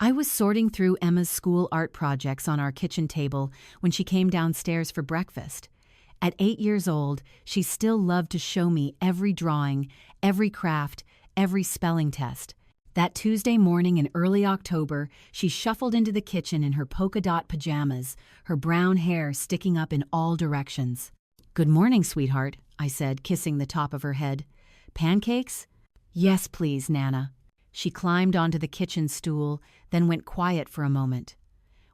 I was sorting through Emma's school art projects on our kitchen table when she came downstairs for breakfast. At 8 years old, she still loved to show me every drawing, every craft, every spelling test. That Tuesday morning in early October, she shuffled into the kitchen in her polka-dot pajamas, her brown hair sticking up in all directions. "Good morning, sweetheart," I said, kissing the top of her head. "Pancakes?" "Yes, please, Nana." She climbed onto the kitchen stool, then went quiet for a moment.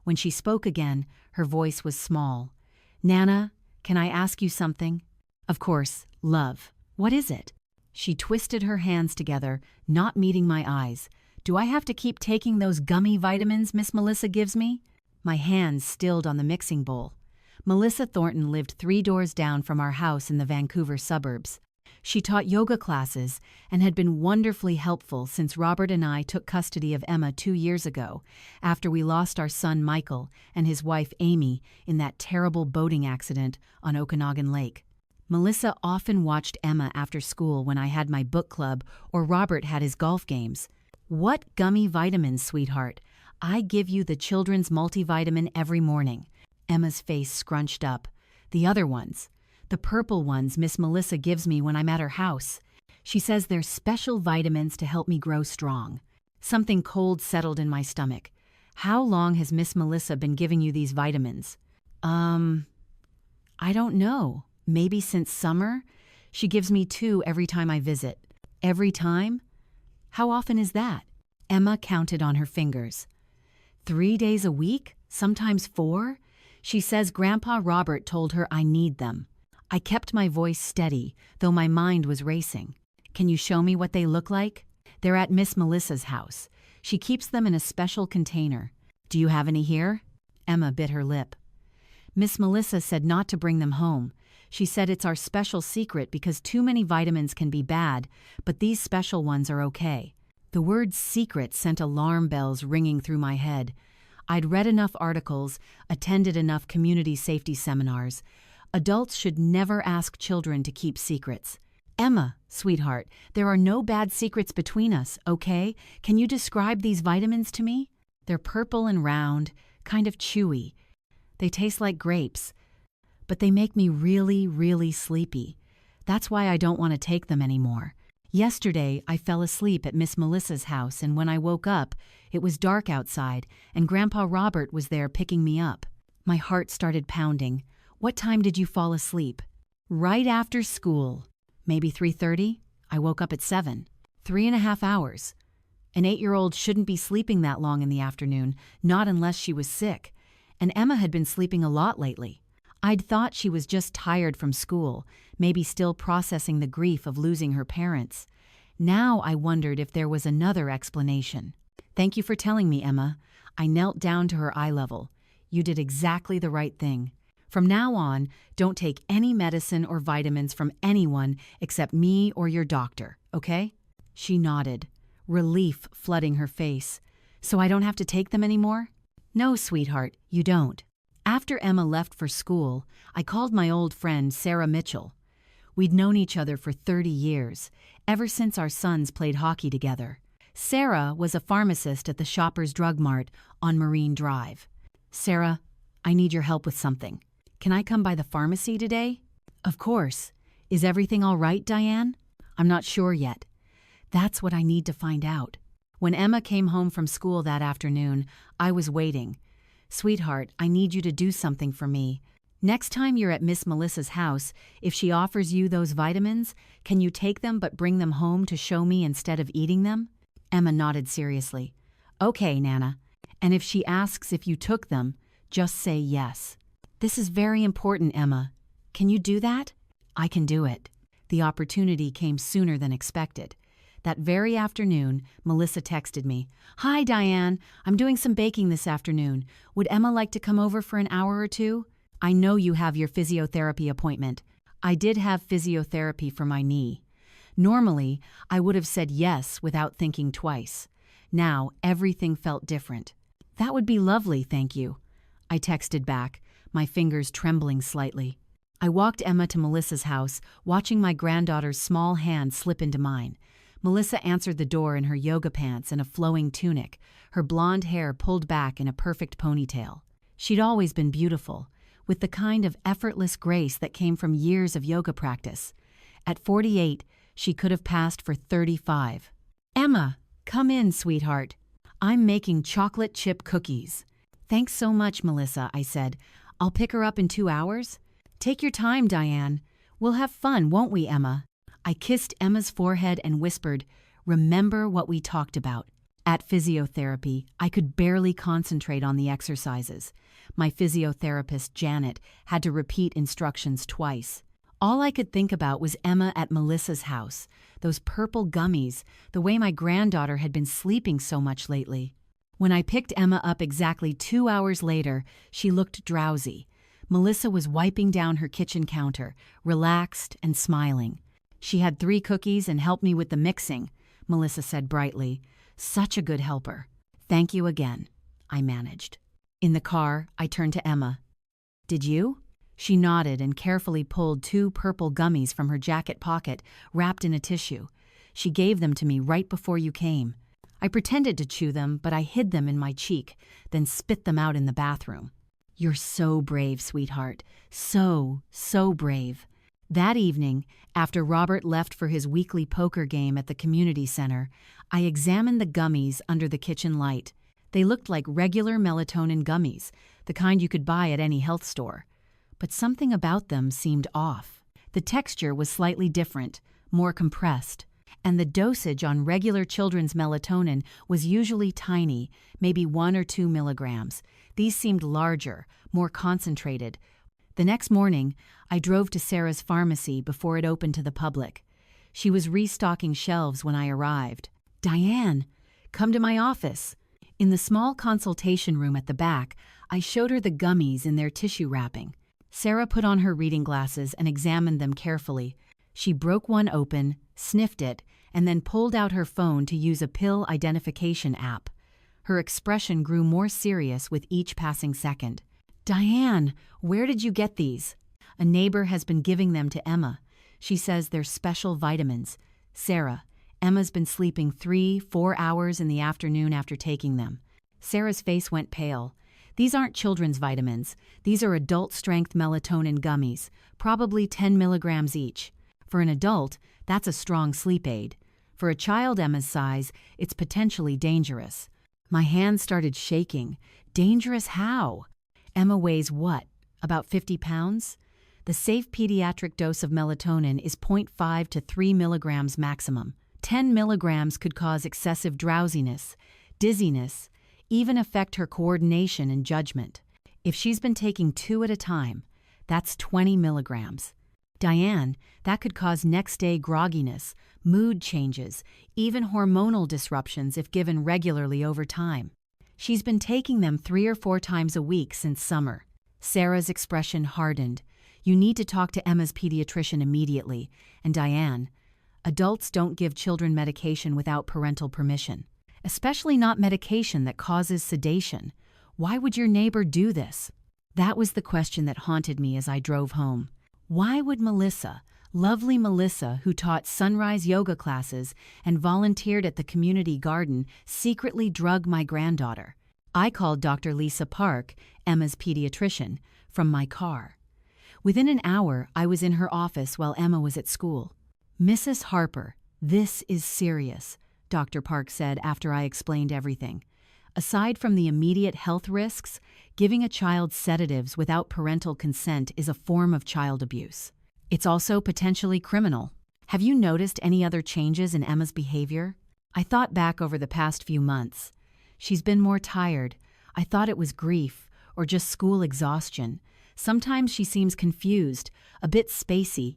When she spoke again, her voice was small. "Nana, can I ask you something?" "Of course, love. What is it?" She twisted her hands together, not meeting my eyes. "Do I have to keep taking those gummy vitamins Miss Melissa gives me?" My hands stilled on the mixing bowl. Melissa Thornton lived 3 doors down from our house in the Vancouver suburbs. She taught yoga classes and had been wonderfully helpful since Robert and I took custody of Emma 2 years ago, after we lost our son Michael and his wife Amy in that terrible boating accident on Okanagan Lake. Melissa often watched Emma after school when I had my book club or Robert had his golf games. "What gummy vitamins, sweetheart? I give you the children's multivitamin every morning." Emma's face scrunched up. "The other ones. The purple ones Miss Melissa gives me when I'm at her house. She says they're special vitamins to help me grow strong." Something cold settled in my stomach. "How long has Miss Melissa been giving you these vitamins?" I don't know. Maybe since summer? She gives me 2 every time I visit." "Every time? How often is that?" Emma counted on her fingers. 3 days a week? Sometimes 4? She says Grandpa Robert told her I need them." I kept my voice steady, though my mind was racing. "Can you show me what they look like?" "They're at Miss Melissa's house. She keeps them in a special container." "Do you have any here?" Emma bit her lip. "Miss Melissa said not to bring them home. She said it's our special secret because too many vitamins can be bad, but these special ones are okay." The word secret sent alarm bells ringing through my head. I'd read enough articles, attended enough community safety seminars. Adults should never ask children to keep secrets. "Emma, sweetheart, there are no bad secrets between us, okay? Can you describe these vitamins to me?" "They're purple and round, kind of chewy. They taste like grapes. But they make me really, really sleepy. That's why I don't want to take them anymore. Yesterday, I fell asleep at Miss Melissa's house, and when I woke up, it was dark outside, and Grandpa Robert was there picking me up." My heart started pounding. "What time did you fall asleep?" "Right after school. Maybe 3:30? I woke up at 7. 3.5 hours. An 8-year-old shouldn't be sleeping that long in the afternoon, not unless she was sick. And Emma had been sleeping a lot lately. I'd thought she was just tired from school, maybe still processing the grief of losing her parents. Now I wondered if there was another explanation. "Thank you for telling me, Emma." I knelt down to her eye level. "You did exactly the right thing. From now on, don't take any medicine or vitamins from anyone except me or your doctor, okay?" She nodded, relief flooding her face. "So I don't have to take them anymore?" "No, sweetheart, you don't." After Emma left for school, I called my old friend Sarah Mitchell. We'd known each other for 30 years, ever since our sons played hockey together. Sarah was a pharmacist at the Shoppers Drug Mart on Marine Drive. "Sarah, I need your help with something. Can I come by the pharmacy today?" "Of course. Is everything all right, Diane?" "I'm not sure yet." "That's what I need to find out." When Emma came home from school that afternoon, I was waiting. "Sweetheart, I need you to do something for me. Next time you're at Miss Melissa's house, if she offers you those vitamins, can you take them but bring them home to show me instead of eating them?" Emma nodded seriously. "Okay, Nana. And if she asks if you took them, just say yes." "This is very important, Emma. Can you do that?" "I can do it." The opportunity came sooner than expected. That very afternoon, Melissa texted me, "Hi, Diane. I'm doing some baking this afternoon. Would Emma like to come over for an hour or 2? I know you have your physiotherapy appointment." I did have physiotherapy for my knee. Normally, I would have said yes without thinking twice. Now, everything felt different. "That would be lovely, thank you." I texted back, my fingers trembling slightly. I walked Emma to Melissa's house, watching my granddaughter's small hand slip into mine. Melissa answered the door in her yoga pants and a flowing tunic, her blonde hair pulled back in a perfect ponytail. She'd always been beautiful, with the kind of effortless grace that came from years of yoga practice. At 48, she could have passed for 35. "Emma, come in, sweetheart. I'm making chocolate chip cookies." "Thanks so much, Melissa," I said. "I'll pick her up in 2 hours." "Take your time, Diane. We'll have fun, won't we, Emma?" I kissed Emma's forehead and whispered, "Remember what we talked about." At physiotherapy, I could barely concentrate on the exercises. My physiotherapist, Janet, had to repeat instructions twice. All I could think about was Emma at Melissa's house, those purple gummies, the way my granddaughter had been sleeping so much lately. When I picked Emma up exactly 2 hours later, she looked drowsy. Melissa was wiping down her kitchen counter, relaxed and smiling. "She had 3 cookies and helped me with the mixing," Melissa said brightly. "Such a good helper." "Thank you again," I managed. In the car, I turned to Emma. "Did you?" She nodded and carefully pulled 2 purple gummies from her jacket pocket, wrapped in a tissue. "She gave them to me right before you came. I pretended to chew them, but I hid them in my cheek, then spit them out in the bathroom." "You're so brave, sweetheart. So brave." That evening, after Robert left for his weekly poker game at the community center, I examined the gummies under the kitchen light. They looked like regular melatonin gummies, the kind you could buy at any health store. But something about them seemed off. The texture was slightly different, more compressed, and the dosage on regular children's melatonin was usually tiny, maybe 1 or 2 milligrams. These seemed larger, more concentrated. The next morning, I drove to Sarah's pharmacy before it opened to the public. She was restocking shelves when I arrived. "Diane, come to my office." In the small consultation room at the back, I showed her the gummies in their tissue wrapping. Sarah put on her reading glasses and examined them carefully. She broke one open, sniffed it, and then pulled out her phone to use a pill identification app. Her expression grew more serious with each passing second. "Diane, where did you get these?" "A neighbor has been giving them to Emma. She says they're special vitamins." "Sarah, Emma's been sleeping 3-4 hours in the afternoon after taking them." Sarah's face went pale. "These aren't children's vitamins. These are adult-strength melatonin gummies, probably 10 milligrams each. For an adult, that's a strong sleep aid. For a child Emma's size, it's potentially dangerous." My hands started shaking. Dangerous how? Emma weighs what? About 50 pounds? The safe pediatric dose of melatonin is 0.5 to 3 milligrams maximum. 10 milligrams could cause excessive drowsiness, dizziness, even affect her coordination and judgment. If she's been taking 2 at a time, that's 20 milligrams. Diane, that could cause next-day grogginess, mood changes, even hormonal disruptions if given regularly over time. She's been taking them 3 or 4 times a week since summer. Sarah's expression hardened. "You need to talk to Emma's pediatrician immediately. And Diane, adults don't give children medication without parental permission, especially not medication that causes sedation. Why would your neighbor do this?" That was the question that haunted me as I drove home. Why would Melissa, lovely Melissa who taught sunrise yoga classes and volunteered at the community garden, secretly drug my granddaughter? I called Dr. Lisa Park, Emma's pediatrician, from my car. Within an hour, I was in her office while Emma was at school. "Mrs. Harper, this is serious," Dr. Park said after I explained everything. "Aside from the immediate health risks, giving a child sedatives without parental consent is a form of child abuse. It's also potentially criminal. Have you noticed any other changes in Emma's behavior?" I thought back over the past few months. She's been more tired. I thought it was grief or just school exhaustion. Sometimes she seems confused, a bit spacey.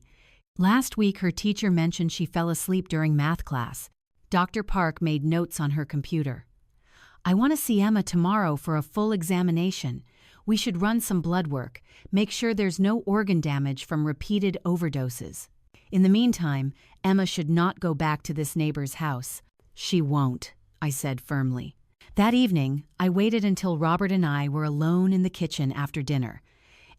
Last week, her teacher mentioned she fell asleep during math class. Dr. Park made notes on her computer. "I want to see Emma tomorrow for a full examination. We should run some blood work, make sure there's no organ damage from repeated overdoses. In the meantime, Emma should not go back to this neighbor's house." "She won't," I said firmly. That evening, I waited until Robert and I were alone in the kitchen after dinner.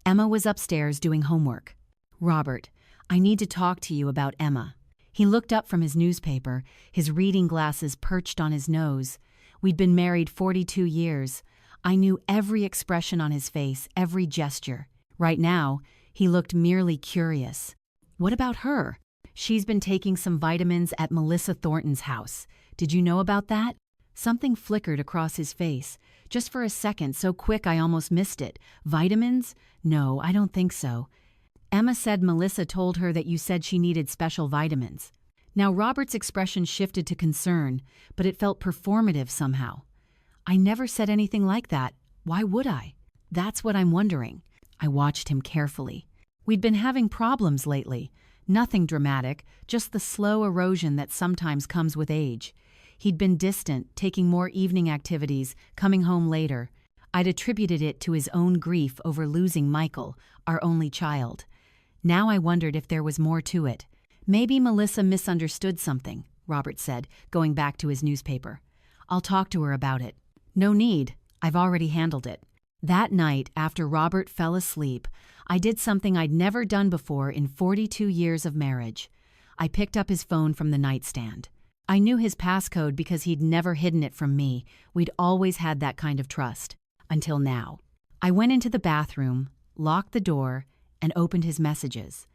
Emma was upstairs doing homework. "Robert, I need to talk to you about Emma." He looked up from his newspaper, his reading glasses perched on his nose. We'd been married 42 years. I knew every expression on his face, every gesture. Right now, he looked merely curious. What about her? She's been taking some vitamins at Melissa Thornton's house. Did you know about that? Something flickered across his face. Just for a second, so quick I almost missed it. Vitamins? No, I don't think so. Emma said Melissa told her that you said she needed special vitamins. Now Robert's expression shifted to concern, but it felt performative somehow. I never said anything like that. Why would I? That's what I'm wondering. I watched him carefully. We'd been having problems lately. Nothing dramatic, just the slow erosion that sometimes comes with age. He'd been distant, taking more evening activities, coming home later. I'd attributed it to his own grief over losing Michael, our only child. Now I wondered if there was more to it. Maybe Melissa misunderstood something, Robert said, going back to his newspaper. I'll talk to her about it. No need. I've already handled it. That night, after Robert fell asleep, I did something I'd never done before in 42 years of marriage. I picked up his phone from the nightstand. I knew his passcode because he'd never hidden it from me. We'd always had that kind of trust. Until now. I went into the bathroom, locked the door, and opened his messages.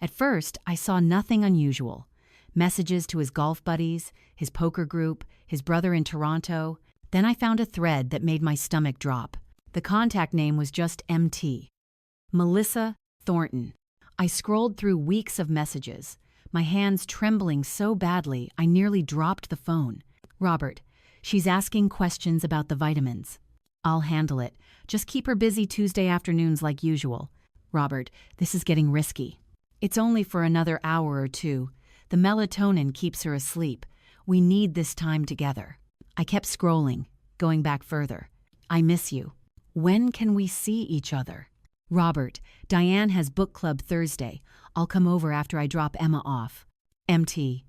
At first, I saw nothing unusual. Messages to his golf buddies, his poker group, his brother in Toronto. Then I found a thread that made my stomach drop. The contact name was just MT. Melissa Thornton. I scrolled through weeks of messages, my hands trembling so badly I nearly dropped the phone. Robert, she's asking questions about the vitamins. I'll handle it. Just keep her busy Tuesday afternoons like usual. Robert, this is getting risky. It's only for another hour or two. The melatonin keeps her asleep. We need this time together. I kept scrolling, going back further. I miss you. When can we see each other? Robert, Diane has book club Thursday. I'll come over after I drop Emma off. MT.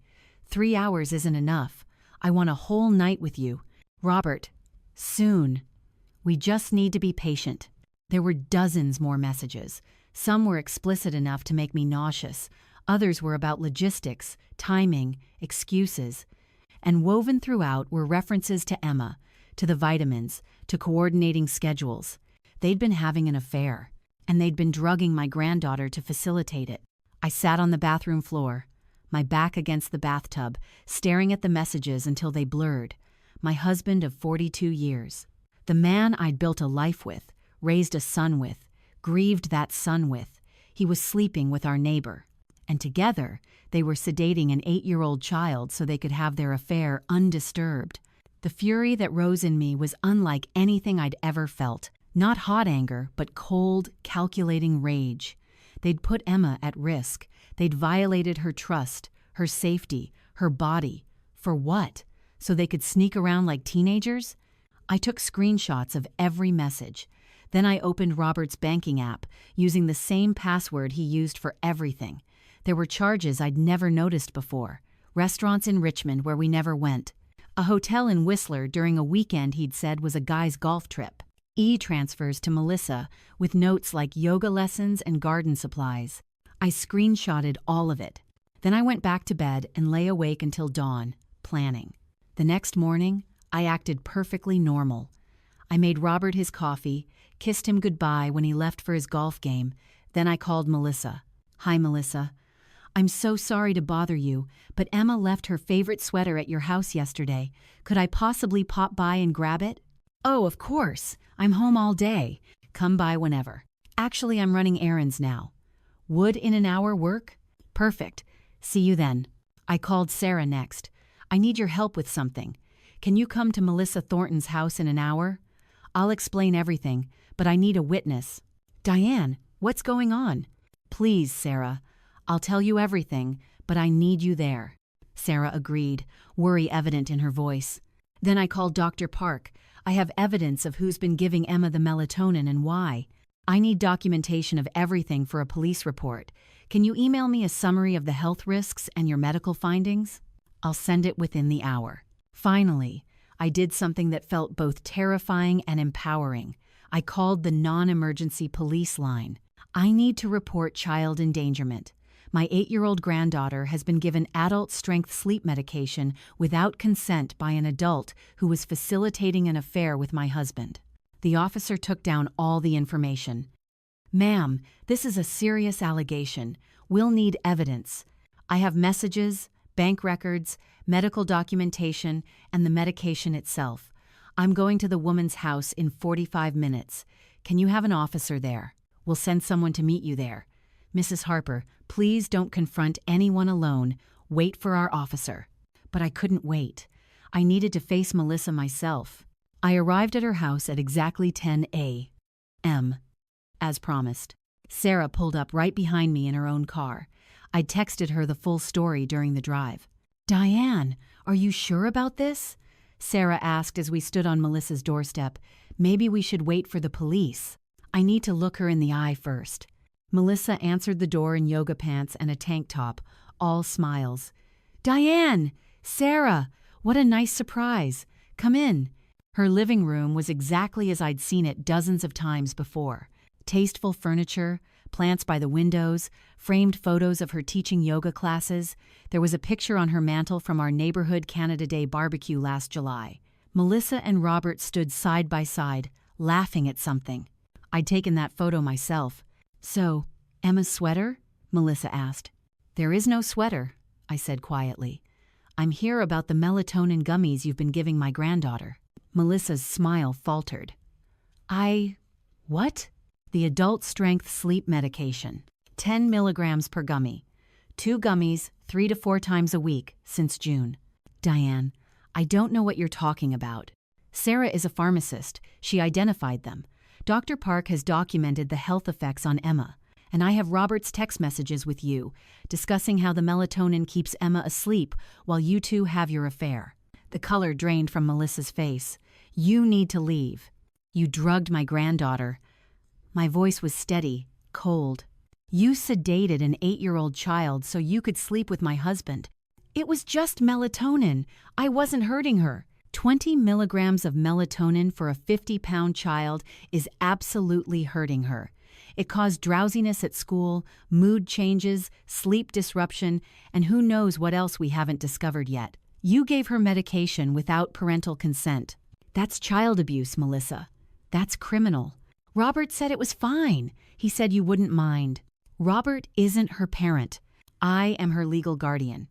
3 hours isn't enough. I want a whole night with you. Robert. Soon. We just need to be patient. There were dozens more messages. Some were explicit enough to make me nauseous. Others were about logistics, timing, excuses. And woven throughout were references to Emma, to the vitamins, to coordinating schedules. They'd been having an affair, and they'd been drugging my granddaughter to facilitate it. I sat on the bathroom floor, my back against the bathtub, staring at the messages until they blurred. My husband of 42 years. The man I'd built a life with, raised a son with, grieved that son with. He was sleeping with our neighbor. And together, they were sedating an 8-year-old child so they could have their affair undisturbed. The fury that rose in me was unlike anything I'd ever felt. Not hot anger, but cold, calculating rage. They'd put Emma at risk. They'd violated her trust, her safety, her body. For what? So they could sneak around like teenagers? I took screenshots of every message. Then I opened Robert's banking app, using the same password he used for everything. There were charges I'd never noticed before. Restaurants in Richmond where we never went. A hotel in Whistler during a weekend he'd said was a guy's golf trip. E-transfers to Melissa with notes like yoga lessons and garden supplies. I screenshotted all of it. Then I went back to bed and lay awake until dawn, planning. The next morning, I acted perfectly normal. I made Robert his coffee, kissed him goodbye when he left for his golf game. Then I called Melissa. Hi, Melissa. I'm so sorry to bother you, but Emma left her favorite sweater at your house yesterday. Could I possibly pop by and grab it? Oh, of course. I'm home all day. Come by whenever. Actually, I'm running errands now. Would in an hour work? Perfect. See you then. I called Sarah next. I need your help with something. Can you come to Melissa Thornton's house in an hour? I'll explain everything, but I need a witness. Diane, what's going on? Please, Sarah. I'll tell you everything, but I need you there. Sarah agreed, worry evident in her voice. Then I called Dr. Park. I have evidence of who's been giving Emma the melatonin and why. I need documentation of everything for a police report. Can you email me a summary of the health risks and your medical findings? I'll send it within the hour. Finally, I did something that felt both terrifying and empowering. I called the non-emergency police line. I need to report child endangerment. My 8-year-old granddaughter has been given adult-strength sleep medication without consent by an adult who was facilitating an affair with my husband. The officer took down all the information. Ma'am, this is a serious allegation. We'll need evidence. I have messages, bank records, medical documentation, and the medication itself. I'm going to the woman's house in 45 minutes. Can you have an officer there? We'll send someone to meet you there. Mrs. Harper, please don't confront anyone alone. Wait for our officer. But I couldn't wait. I needed to face Melissa myself. I arrived at her house at exactly 10 a.m. As promised. Sarah pulled up right behind me in her own car. I'd texted her the full story during the drive. Diane, are you sure about this? Sarah asked as we stood on Melissa's doorstep. Maybe we should wait for the police. I need to look her in the eye first. Melissa answered the door in yoga pants and a tank top, all smiles. Diane! Sarah! What a nice surprise. Come in. Her living room was exactly as I'd seen it dozens of times before. Tasteful furniture, plants by the windows, framed photos of her teaching yoga classes. There was a picture on her mantel from our neighborhood Canada Day barbecue last July. Melissa and Robert stood side by side, laughing at something. I'd taken that photo myself. So, Emma's sweater? Melissa asked. There is no sweater, I said quietly. I'm here about the melatonin gummies you've been giving my granddaughter. Melissa's smile faltered. What? The adult-strength sleep medication. 10 milligrams per gummy. 2 gummies, 3 to 4 times a week, since June. Diane, I don't know what you're talking about. Sarah is a pharmacist. She identified them. Dr. Park has documented the health effects on Emma, and I have Robert's text messages with you, discussing how the melatonin keeps Emma asleep while you two have your affair. The color drained from Melissa's face. You need to leave. You drugged my granddaughter. My voice was steady, cold. You sedated an 8-year-old child so you could sleep with my husband. It was just melatonin. I wasn't hurting her. 20 milligrams of melatonin for a 50-pound child is absolutely hurting her. It caused drowsiness at school, mood changes, sleep disruption, and who knows what else we haven't discovered yet. You gave her medication without parental consent. That's child abuse, Melissa. That's criminal. Robert said it was fine. He said you wouldn't mind. Robert isn't her parent. I am her legal guardian.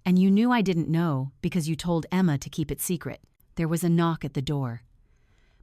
And you knew I didn't know because you told Emma to keep it secret. There was a knock at the door.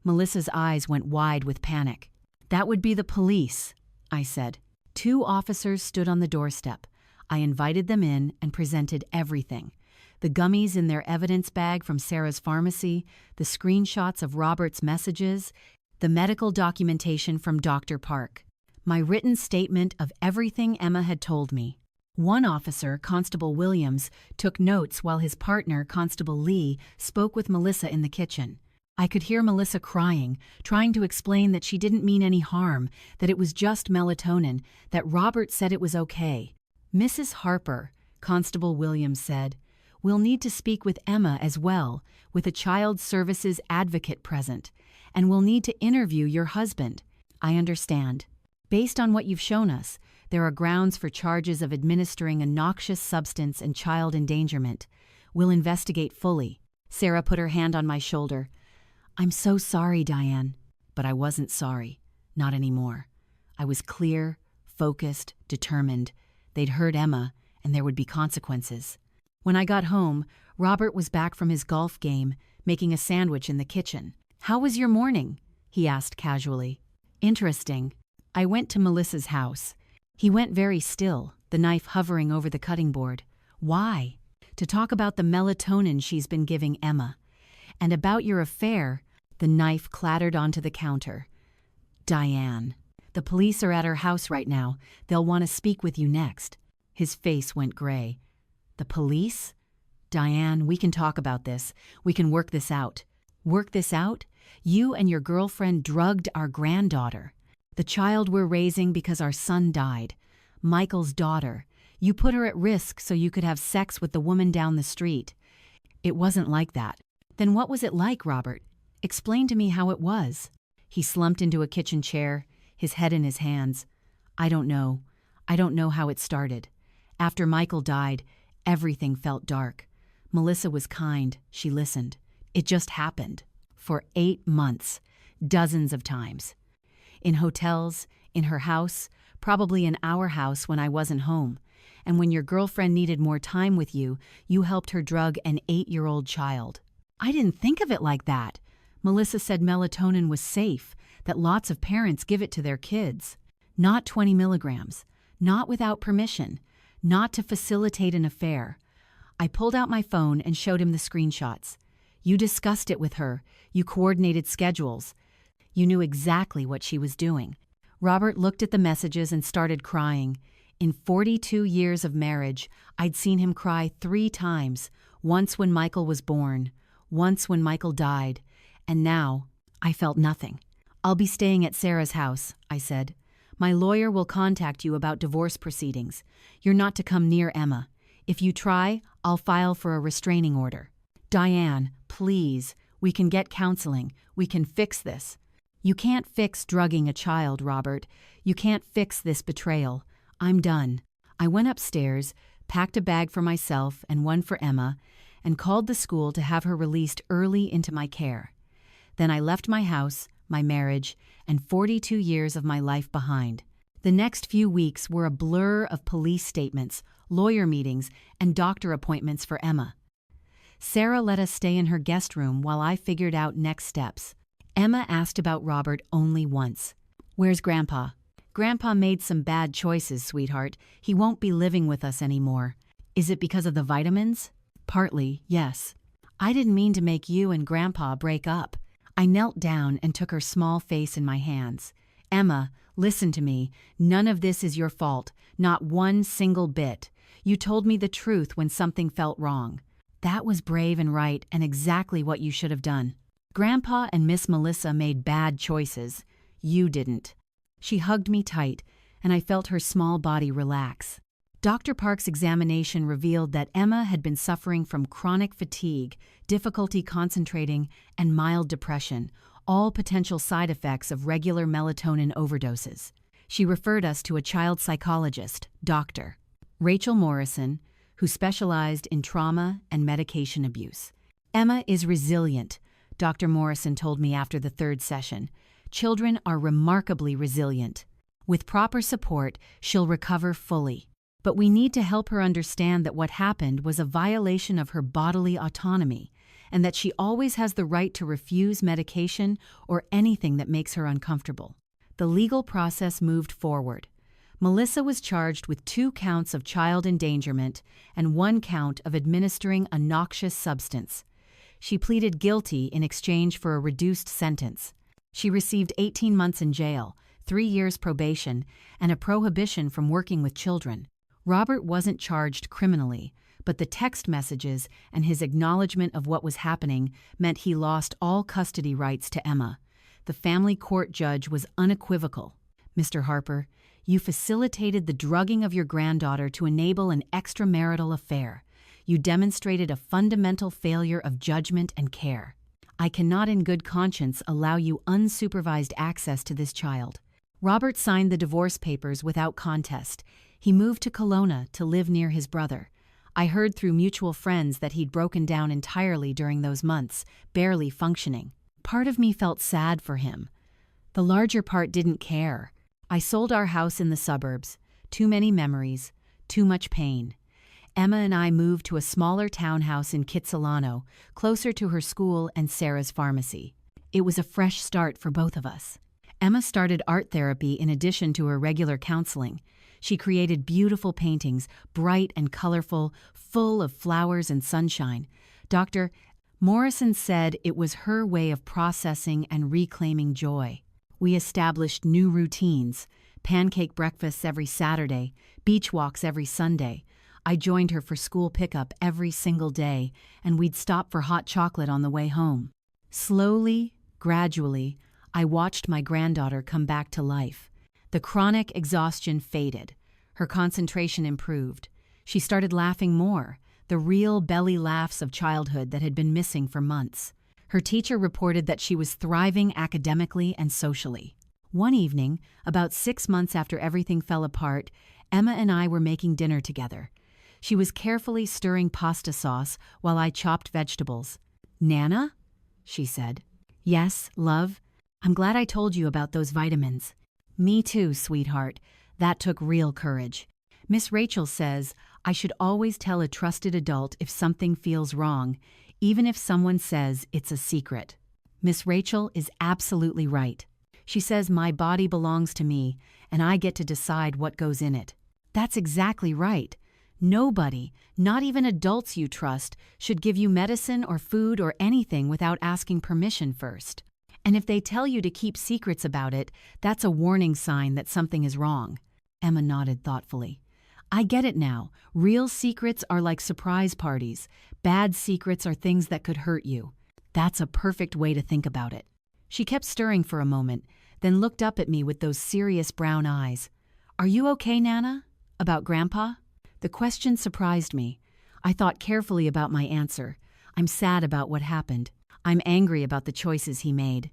Melissa's eyes went wide with panic. That would be the police, I said. 2 officers stood on the doorstep. I invited them in and presented everything. The gummies in their evidence bag from Sarah's pharmacy, the screenshots of Robert's messages, the medical documentation from Dr. Park. My written statement of everything Emma had told me. One officer, Constable Williams, took notes while his partner, Constable Lee, spoke with Melissa in the kitchen. I could hear Melissa crying, trying to explain that she didn't mean any harm, that it was just melatonin, that Robert said it was okay. Mrs. Harper, Constable Williams said, we'll need to speak with Emma as well, with a child services advocate present, and we'll need to interview your husband. I understand. Based on what you've shown us, there are grounds for charges of administering a noxious substance and child endangerment. We'll investigate fully. Sarah put her hand on my shoulder. I'm so sorry, Diane. But I wasn't sorry. Not anymore. I was clear, focused, determined. They'd hurt Emma, and there would be consequences. When I got home, Robert was back from his golf game, making a sandwich in the kitchen. How was your morning? He asked casually. Interesting. I went to Melissa's house. He went very still, the knife hovering over the cutting board. Why? To talk about the melatonin she's been giving Emma. And about your affair. The knife clattered onto the counter. Diane. The police are at her house right now. They'll want to speak with you next. His face went gray. The police? Diane, we can talk about this. We can work this out. Work this out? You and your girlfriend drugged our granddaughter. The child we're raising because our son died. Michael's daughter. You put her at risk so you could have sex with the woman down the street. It wasn't like that. Then what was it like, Robert? Explain to me how it was. He slumped into a kitchen chair, his head in his hands. I don't know. I don't know how it started. After Michael died, everything felt dark. Melissa was kind. She listened. It just happened. For 8 months. Dozens of times. In hotels, in her house, probably in our house when I wasn't home. And when your girlfriend needed more time with you, you helped her drug an 8-year-old child. I didn't think of it like that. Melissa said melatonin was safe, that lots of parents give it to their kids. Not 20 milligrams. Not without permission. Not to facilitate an affair. I pulled out my phone and showed him the screenshots. You discussed it with her. You coordinated schedules. You knew exactly what she was doing. Robert looked at the messages and started crying. In 42 years of marriage, I'd seen him cry 3 times. Once when Michael was born. Once when Michael died. And now, I felt nothing. I'll be staying at Sarah's house, I said. My lawyer will contact you about divorce proceedings. You're not to come near Emma. If you try, I'll file for a restraining order. Diane, please, we can get counseling. We can fix this. You can't fix drugging a child, Robert. You can't fix this betrayal. I'm done. I went upstairs, packed a bag for myself and one for Emma, and called the school to have her released early into my care. Then I left my house, my marriage, and 42 years of my life behind. The next few weeks were a blur of police statements, lawyer meetings, and doctor appointments for Emma. Sarah let us stay in her guest room while I figured out next steps. Emma asked about Robert only once. Where's Grandpa? Grandpa made some bad choices, sweetheart. He won't be living with us anymore. Is it because of the vitamins? Partly, yes. I didn't mean to make you and Grandpa break up. I knelt down and took her small face in my hands. Emma, listen to me. None of this is your fault. Not one single bit. You told me the truth when something felt wrong. That was brave and right and exactly what you should have done. Grandpa and Miss Melissa made bad choices. You didn't. She hugged me tight, and I felt her small body relax. Dr. Park's examination revealed that Emma had been suffering from chronic fatigue, difficulty concentrating, and mild depression, all potential side effects of regular melatonin overdoses. She referred us to a child psychologist, Dr. Rachel Morrison, who specialized in trauma and medication abuse. Emma is resilient, Dr. Morrison told me after the 3rd session. Children are remarkably resilient. With proper support, she'll recover fully. But we need to help her understand that what happened was a violation of her bodily autonomy, and that she always has the right to refuse medication or anything that makes her uncomfortable. The legal process moved forward. Melissa was charged with 2 counts of child endangerment and 1 count of administering a noxious substance. She pleaded guilty in exchange for a reduced sentence. She received 18 months in jail, 3 years probation, and a prohibition from working with children. Robert wasn't charged criminally, but the text messages and his acknowledgement of what was happening meant he lost all custody rights to Emma. The family court judge was unequivocal. Mr. Harper, you facilitated the drugging of your granddaughter to enable an extramarital affair. You demonstrated a fundamental failure of judgment and care. I cannot in good conscience allow you unsupervised access to this child. Robert signed the divorce papers without contest. He moved to Kelowna to live near his brother. I heard through mutual friends that he'd broken down entirely during those months, barely functioning. Part of me felt sad for him. The larger part didn't care. I sold our house in the suburbs. Too many memories, too much pain. Emma and I moved to a smaller townhouse in Kitsilano, closer to her school and Sarah's pharmacy. It was a fresh start for both of us. Emma started art therapy in addition to her regular counseling. She created beautiful paintings, bright and colorful, full of flowers and sunshine. Dr. Morrison said it was her way of processing and reclaiming joy. We established new routines, pancake breakfasts every Saturday, beach walks every Sunday. I joined her for school pickup every single day, and we'd stop for hot chocolate on the way home. Slowly, gradually, I watched my granddaughter come back to life. The chronic exhaustion faded. Her concentration improved. She started laughing more, the real belly laughs of childhood that had been missing for months. Her teacher reported that she was thriving academically and socially. One evening, about 6 months after everything fell apart, Emma and I were making dinner together. She was carefully stirring pasta sauce while I chopped vegetables. "Nana?" she said. "Yes, love. I'm glad I told you about those vitamins." "Me too, sweetheart. That took real courage. Miss Rachel says I should always tell a trusted adult if something feels wrong, even if someone says it's a secret." Miss Rachel is absolutely right. She says my body belongs to me, and I get to decide what goes in it. That's exactly right. Nobody, not even adults you trust, should give you medicine or food or anything without asking permission first. And if they tell you to keep secrets about it, that's a warning sign that something is wrong. Emma nodded thoughtfully. "I get it now. Real secrets are like surprise parties. Bad secrets are things that could hurt you. That's a perfect way to think about it." She kept stirring for a moment, then looked up at me with those serious brown eyes. "Are you okay, Nana? About Grandpa?" The question surprised me. I thought carefully about my answer. I'm sad about what happened. I'm angry about the choices he made.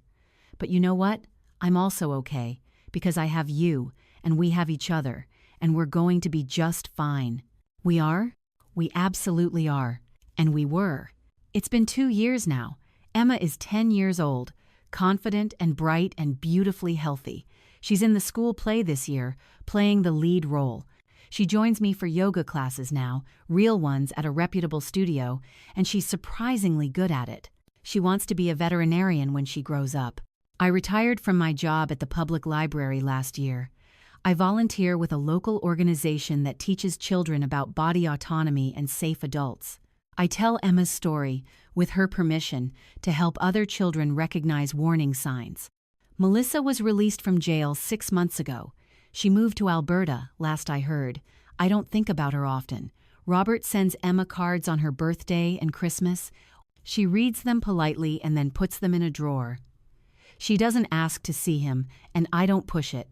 But you know what? I'm also okay, because I have you, and we have each other, and we're going to be just fine. We are? We absolutely are. And we were. It's been 2 years now. Emma is 10 years old, confident and bright and beautifully healthy. She's in the school play this year, playing the lead role. She joins me for yoga classes now, real ones at a reputable studio, and she's surprisingly good at it. She wants to be a veterinarian when she grows up. I retired from my job at the public library last year. I volunteer with a local organization that teaches children about body autonomy and safe adults. I tell Emma's story, with her permission, to help other children recognize warning signs. Melissa was released from jail 6 months ago. She moved to Alberta, last I heard. I don't think about her often. Robert sends Emma cards on her birthday and Christmas. She reads them politely and then puts them in a drawer. She doesn't ask to see him, and I don't push it.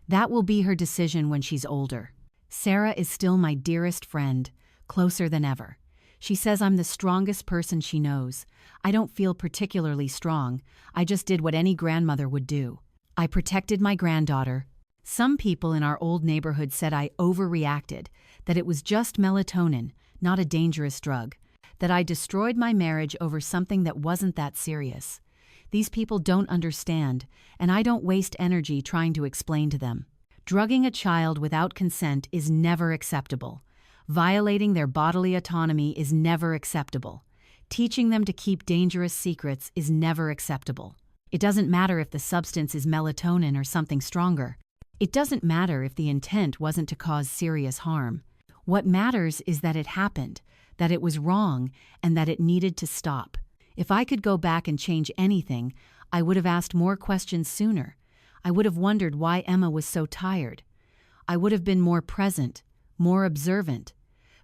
That will be her decision when she's older. Sarah is still my dearest friend, closer than ever. She says I'm the strongest person she knows. I don't feel particularly strong. I just did what any grandmother would do. I protected my granddaughter. Some people in our old neighborhood said I overreacted, that it was just melatonin, not a dangerous drug, that I destroyed my marriage over something that wasn't that serious. These people don't understand, and I don't waste energy trying to explain to them. Drugging a child without consent is never acceptable. Violating their bodily autonomy is never acceptable. Teaching them to keep dangerous secrets is never acceptable. It doesn't matter if the substance is melatonin or something stronger. It doesn't matter if the intent wasn't to cause serious harm. What matters is that it happened, that it was wrong, and that it needed to stop. If I could go back and change anything, I would have asked more questions sooner. I would have wondered why Emma was so tired. I would have been more present, more observant.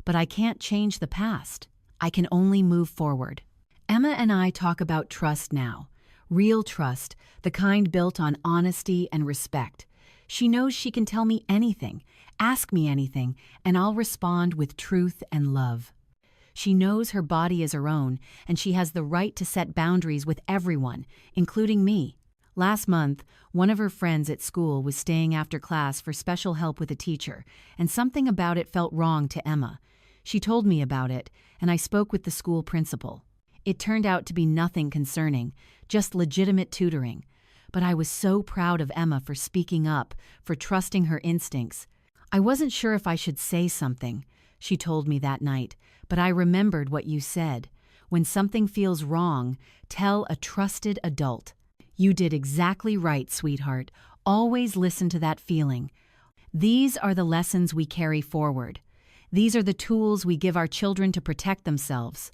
But I can't change the past. I can only move forward. Emma and I talk about trust now. Real trust, the kind built on honesty and respect. She knows she can tell me anything, ask me anything, and I'll respond with truth and love. She knows her body is her own, and she has the right to set boundaries with everyone, including me. Last month, one of her friends at school was staying after class for special help with a teacher, and something about it felt wrong to Emma. She told me about it, and I spoke with the school principal. It turned out to be nothing concerning, just legitimate tutoring. But I was so proud of Emma for speaking up, for trusting her instincts. I wasn't sure if I should say something, she told me that night, but I remembered what you said. When something feels wrong, tell a trusted adult. You did exactly right, sweetheart. Always listen to that feeling. These are the lessons we carry forward. These are the tools we give our children to protect themselves.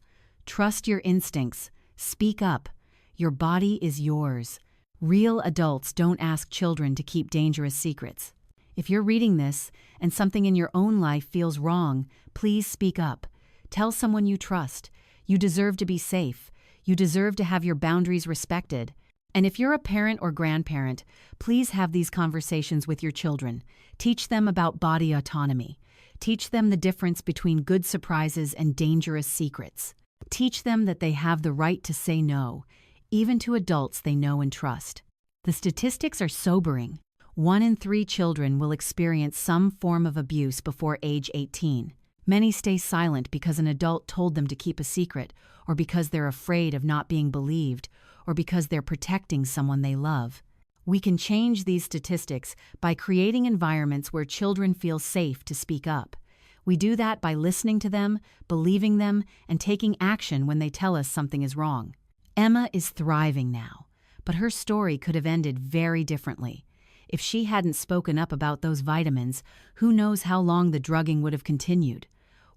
Trust your instincts. Speak up. Your body is yours. Real adults don't ask children to keep dangerous secrets. If you're reading this and something in your own life feels wrong, please speak up. Tell someone you trust. You deserve to be safe. You deserve to have your boundaries respected. And if you're a parent or grandparent, please have these conversations with your children. Teach them about body autonomy. Teach them the difference between good surprises and dangerous secrets. Teach them that they have the right to say no, even to adults they know and trust. The statistics are sobering. 1 in 3 children will experience some form of abuse before age 18. Many stay silent because an adult told them to keep a secret, or because they're afraid of not being believed, or because they're protecting someone they love. We can change these statistics by creating environments where children feel safe to speak up. We do that by listening to them, believing them, and taking action when they tell us something is wrong. Emma is thriving now, but her story could have ended very differently. If she hadn't spoken up about those vitamins, who knows how long the drugging would have continued?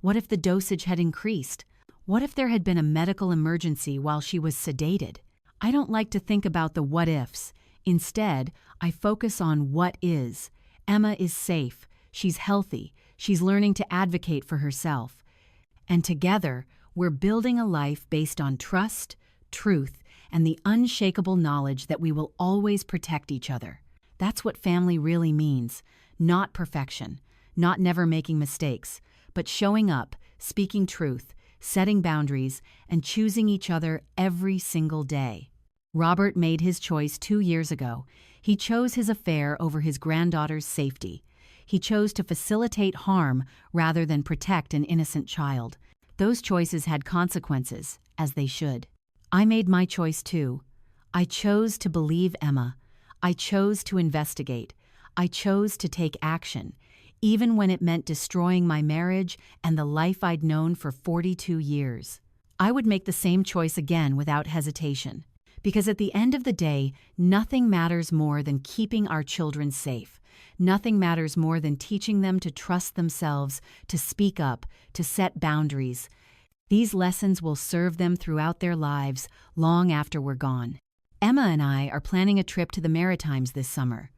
What if the dosage had increased? What if there had been a medical emergency while she was sedated? I don't like to think about the what-ifs. Instead, I focus on what is. Emma is safe. She's healthy. She's learning to advocate for herself. And together, we're building a life based on trust, truth, and the unshakable knowledge that we will always protect each other. That's what family really means. Not perfection, not never making mistakes, but showing up, speaking truth, setting boundaries, and choosing each other every single day. Robert made his choice 2 years ago. He chose his affair over his granddaughter's safety. He chose to facilitate harm rather than protect an innocent child. Those choices had consequences, as they should. I made my choice too. I chose to believe Emma. I chose to investigate. I chose to take action, even when it meant destroying my marriage and the life I'd known for 42 years. I would make the same choice again without hesitation. Because at the end of the day, nothing matters more than keeping our children safe. Nothing matters more than teaching them to trust themselves, to speak up, to set boundaries. These lessons will serve them throughout their lives, long after we're gone. Emma and I are planning a trip to the Maritimes this summer.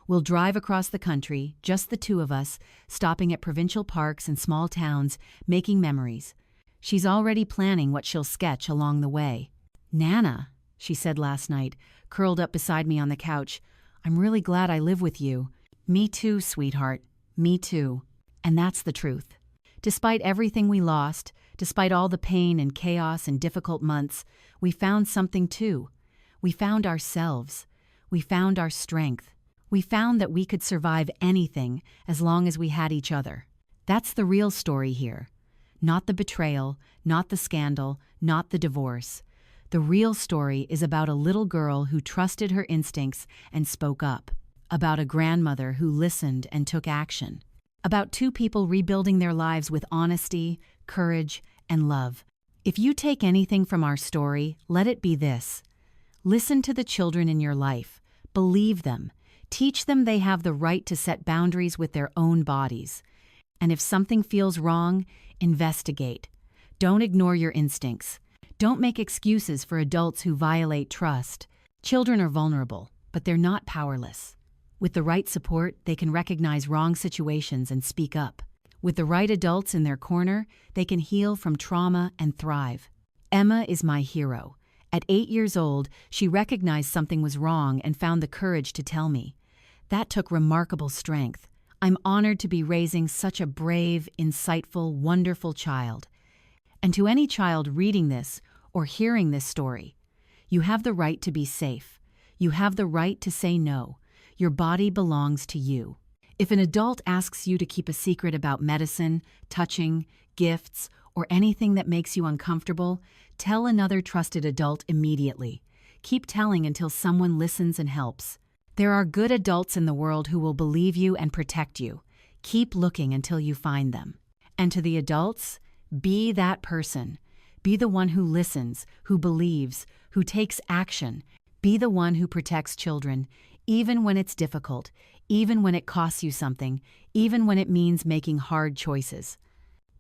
We'll drive across the country, just the two of us, stopping at provincial parks and small towns, making memories. She's already planning what she'll sketch along the way. "Nana," she said last night, curled up beside me on the couch, "I'm really glad I live with you." "Me too, sweetheart. Me too." And that's the truth. Despite everything we lost, despite all the pain and chaos and difficult months, we found something too. We found ourselves. We found our strength. We found that we could survive anything as long as we had each other. That's the real story here. Not the betrayal, not the scandal, not the divorce. The real story is about a little girl who trusted her instincts and spoke up. About a grandmother who listened and took action. About two people rebuilding their lives with honesty, courage, and love. If you take anything from our story, let it be this. Listen to the children in your life. Believe them. Teach them they have the right to set boundaries with their own bodies. And if something feels wrong, investigate. Don't ignore your instincts. Don't make excuses for adults who violate trust. Children are vulnerable, but they're not powerless. With the right support, they can recognize wrong situations and speak up. With the right adults in their corner, they can heal from trauma and thrive. Emma is my hero. At 8 years old, she recognized something was wrong and found the courage to tell me. That took remarkable strength. I'm honored to be raising such a brave, insightful, wonderful child. And to any child reading this or hearing this story, you have the right to be safe. You have the right to say no. Your body belongs to you. If an adult asks you to keep a secret about medicine, touching, gifts, or anything that makes you uncomfortable, tell another trusted adult immediately. Keep telling until someone listens and helps. There are good adults in the world who will believe you and protect you. Keep looking until you find them. And to the adults, be that person. Be the one who listens, who believes, who takes action. Be the one who protects children, even when it's difficult, even when it costs you something, even when it means making hard choices.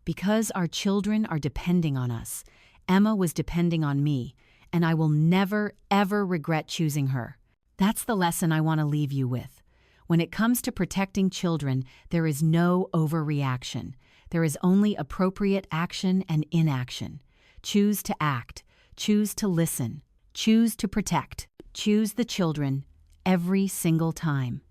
Because our children are depending on us, Emma was depending on me, and I will never, ever regret choosing her. That's the lesson I want to leave you with. When it comes to protecting children, there is no overreaction. There is only appropriate action and inaction. Choose to act. Choose to listen. Choose to protect. Choose the children every single time.